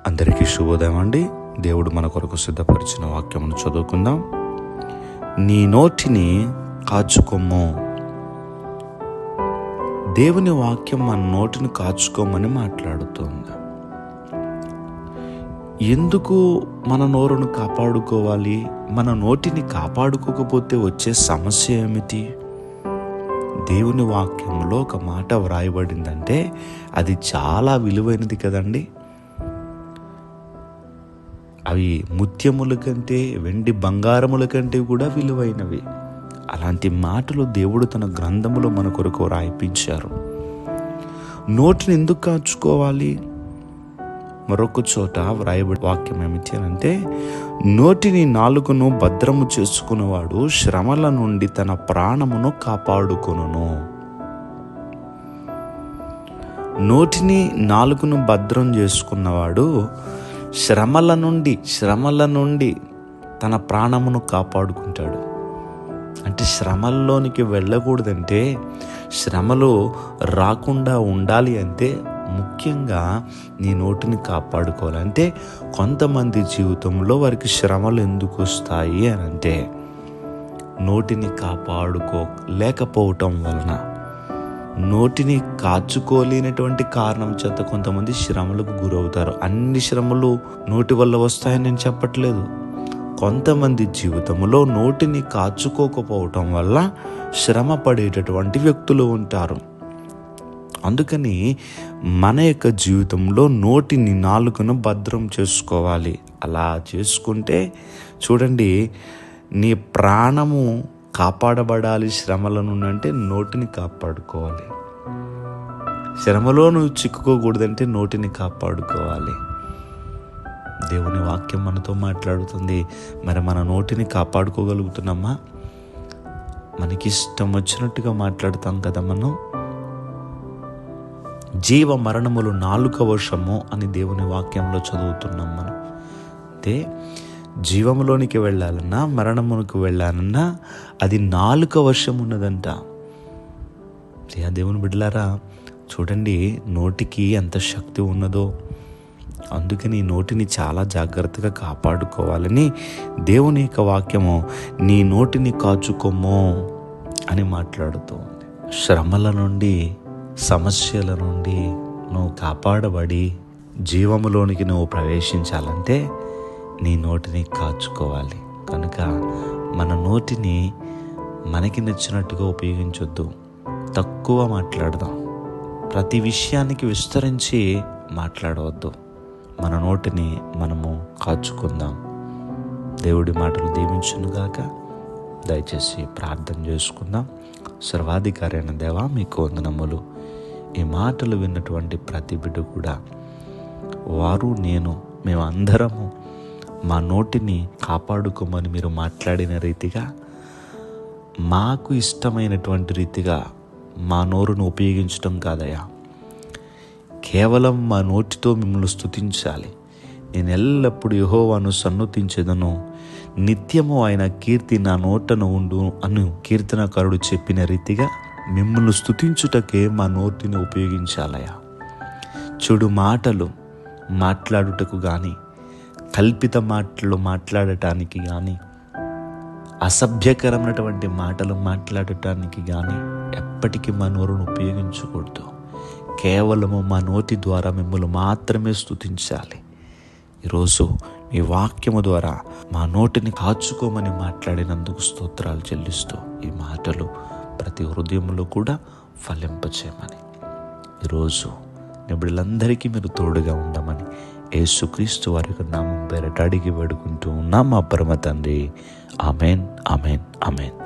అందరికీ శుభోదయం అండి. దేవుడు మన కొరకు సిద్ధపరిచిన వాక్యమును చదువుకుందాం. నీ నోటిని కాచుకోము. దేవుని వాక్యం మన నోటిని కాచుకోమని మాట్లాడుతుంది. ఎందుకు మన నోరును కాపాడుకోవాలి? మన నోటిని కాపాడుకోకపోతే వచ్చే సమస్య ఏమిటి? దేవుని వాక్యంలో ఒక మాట వ్రాయబడిందంటే అది చాలా విలువైనది కదండి. అవి ముత్యముల కంటే, వెండి బంగారముల కంటే కూడా విలువైనవి. అలాంటి మాటలు దేవుడు తన గ్రంథములో మన కొరకు రాయించారు. నోటిని ఎందుకు కాచుకోవాలి? మరొక చోట వ్రాయబడి వాక్యం ఏమిటి అంటే, నోటిని నాలుకను భద్రము చేసుకున్నవాడు శ్రమల నుండి తన ప్రాణమును కాపాడుకొనును. నోటిని నాలుకను భద్రం చేసుకున్నవాడు శ్రమల నుండి తన ప్రాణమును కాపాడుకుంటాడు. అంటే శ్రమల్లోనికి వెళ్ళకూడదంటే, శ్రమలు రాకుండా ఉండాలి అంటే ముఖ్యంగా నీ నోటిని కాపాడుకోవాలి. అంటే కొంతమంది జీవితంలో వారికి శ్రమలు ఎందుకు వస్తాయి అని అంటే, నోటిని కాపాడుకోలేకపోవటం వలన, నోటిని కాచుకోలేనటువంటి కారణం చేత కొంతమంది శ్రమలకు గురవుతారు. అన్ని శ్రమలు నోటి వల్ల వస్తాయని నేను చెప్పట్లేదు. కొంతమంది జీవితంలో నోటిని కాచుకోకపోవటం వల్ల శ్రమ పడేటటువంటి వ్యక్తులు ఉంటారు. అందుకని మన యొక్క జీవితంలో నోటిని నాలుకను భద్రం చేసుకోవాలి. అలా చేసుకుంటే చూడండి, నీ ప్రాణము కాపాడబడాలి. శ్రమల నుండి అంటే నోటిని కాపాడుకోవాలి. శ్రమలో నువ్వు చిక్కుకోకూడదంటే నోటిని కాపాడుకోవాలి. దేవుని వాక్యం మనతో మాట్లాడుతుంది. మరి మన నోటిని కాపాడుకోగలుగుతున్నామా? మనకి ఇష్టం వచ్చినట్టుగా మాట్లాడతాం కదా. మనం జీవ మరణములు నాలుక వశము అని దేవుని వాక్యంలో చదువుతున్నాం. మనం అంటే జీవములోనికి వెళ్ళాలన్నా, మరణమునికి వెళ్ళాలన్నా అది నాలుక వశం ఉన్నదంట. దేవుని బిడ్డలారా, చూడండి నోటికి ఎంత శక్తి ఉన్నదో. అందుకని నోటిని చాలా జాగ్రత్తగా కాపాడుకోవాలని దేవుని యొక్క వాక్యము నీ నోటిని కాచుకోము అని మాట్లాడుతూ ఉంది. శ్రమల నుండి, సమస్యల నుండి నువ్వు కాపాడబడి జీవములోనికి నువ్వు ప్రవేశించాలంటే నీ నోటిని కాచుకోవాలి. కనుక మన నోటిని మనకి నచ్చినట్టుగా ఉపయోగించొద్దు. తక్కువ మాట్లాడదాం. ప్రతి విషయానికి విస్తరించి మాట్లాడవద్దు. మన నోటిని మనము కాచుకుందాం. దేవుడి మాటలు దీవించునుగాక. దయచేసి ప్రార్థన చేసుకుందాం. సర్వాధికారి అయిన దేవా, మీకు వందనములు. ఈ మాటలు విన్నటువంటి ప్రతి బిడ్డ కూడా, వారు, మేమందరము మా నోటిని కాపాడుకోమని మీరు మాట్లాడిన రీతిగా, మాకు ఇష్టమైనటువంటి రీతిగా మా నోరును ఉపయోగించడం కాదయ్యా. కేవలం మా నోటితో మిమ్మల్ని స్తుతించాలి. నేను ఎల్లప్పుడూ యెహోవాను సన్నుతించెదను, నిత్యము ఆయన కీర్తి నా నోటను ఉండు అను కీర్తనకారుడు చెప్పిన రీతిగా మిమ్మల్ని స్తుతించుటకే మా నోటిని ఉపయోగించాలయ్యా. చెడు మాటలు మాట్లాడుటకు కానీ, కల్పిత మాటలు మాట్లాడటానికి కానీ, అసభ్యకరమైనటువంటి మాటలు మాట్లాడటానికి కానీ ఎప్పటికీ మా నోరును ఉపయోగించకూడదు. కేవలము మా నోటి ద్వారా మిమ్మల్ని మాత్రమే స్తుతించాలి. ఈరోజు మీ వాక్యము ద్వారా మా నోటిని కాచుకోమని మాట్లాడినందుకు స్తోత్రాలు చెల్లిస్తూ, ఈ మాటలు ప్రతి హృదయంలో కూడా ఫలింపచేయమని, ఈరోజు నిబిడలందరికీ మీరు తోడుగా ఉండమని యేసుక్రీస్తు వారి యొక్క నామం పేరట అడిగి వేడుకుంటూ ఉన్నాం మా పరమ తండ్రి. Amen, amen, amen.